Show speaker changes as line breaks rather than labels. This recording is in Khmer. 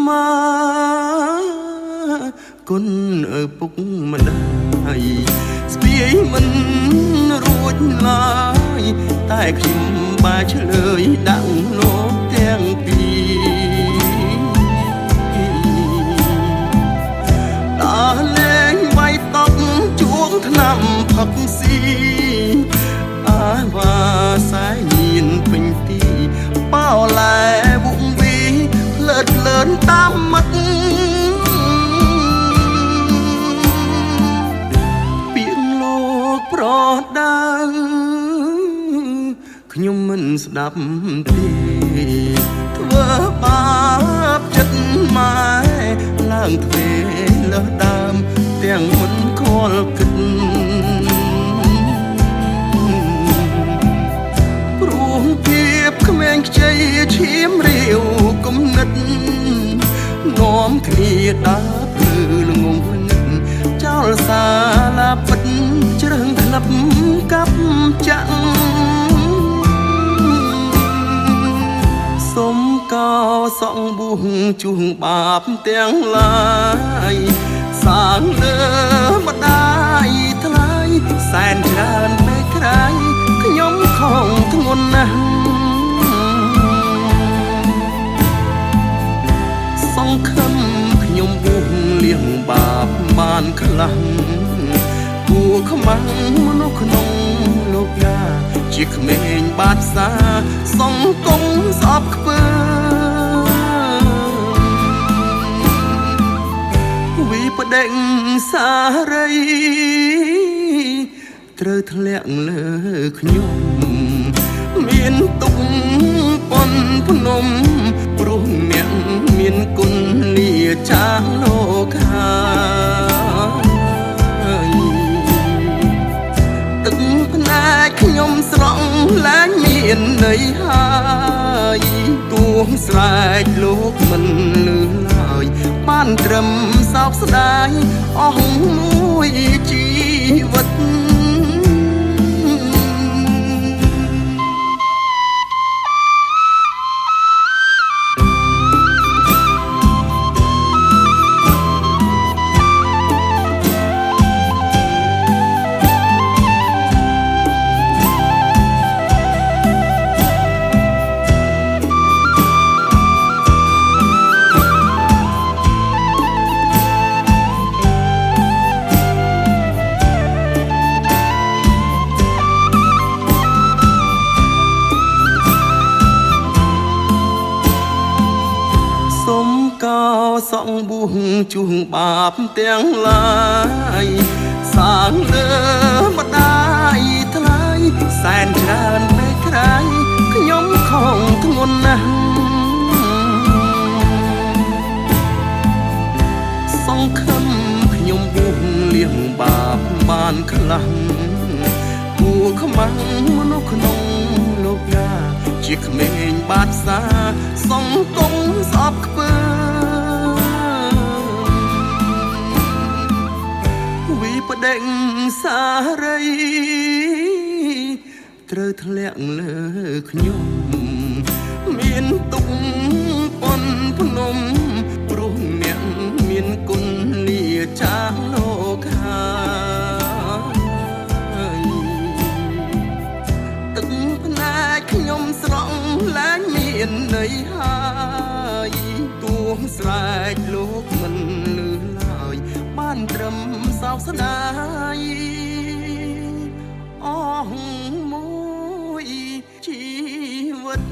មាគុណឪពុកម្ដាយស្ពាយមិនរួចឡើយតែខ្ញុំបានឆ្លើយដាក់លោកទាំងពីរដល់លេងវាយតប់ជួងថ្នាំផឹកស៊ីអាវ៉ាសែញៀនពេញទីបោឡែវងវីផ្លើតផ្លើនតាមមិត្តពាក្យលោកប្រដៅខ្ញុំមិនស្ដាប់ទេធ្វើបាបចិត្តម៉ែឡើងទ្វេលើសដើមទាំងមិនខលគិតព្រោះភាពក្មេងខ្ចីឈាមរាវគំនិតនាំគ្នាដើរភ្លឺល្ងងល្ងឹកចោលសាលាពិតជ្រើងក្លាប់កាប់ចាក់សុំកោសងបួងជួងបាបទាំងឡាយសាងលើម្ដាយថ្លៃសែនច្រើនពេកក្រៃខ្ញុំខំធ្ងន់ណាស់សង្ឃឹមខ្ញុំបួងលៀងបាបបានខ្លះគួខ្មាំងមនុស្សក្នុងលោកយ៉ាជាក្មេងបាត់សាសង្គមស្អប់ខ្ពើវិបដិញសារីត្រូវធ្លាក់លើខ្ញុំមានទុកប៉ុនភ្នំព្រោះអ្នកមានគុណលាចាងលោកហើយទឹកភ្នែកខ្ញុំស្រង់ឡើងមានន័យហើយទួងស្រែកលោកមិនលឺឡើយបានត្រឹមសោកស្ដាយអស់មួយជីវិតសងបួងជួងបាបទាំងឡាយសាងលើម្ដាយថ្លៃសែនច្រើនពេកក្រៃខ្ញុំខំធ្ងន់ណាស់សង្ឃឹមខ្ញុំបួងលៀងបាបបានខ្លះគួខ្មាំងមនុស្សក្នុងលោកយ៉ាជាក្មេងបាត់សាសង្គមស្អប់ខ្ពើវិបដិញសារីត្រូវធ្លាក់លើខ្ញុំមានទុកប៉ុនភ្នំព្រោះអ្នកមានគុណលាចាងលោកហើយទឹកភ្នែកខ្ញុំស្រង់ឡើងមានន័យហើយទួងស្រែកលោកមិនលឺឡើយបានត្រឹមសោកស្ដាយអស់មួយជីវិត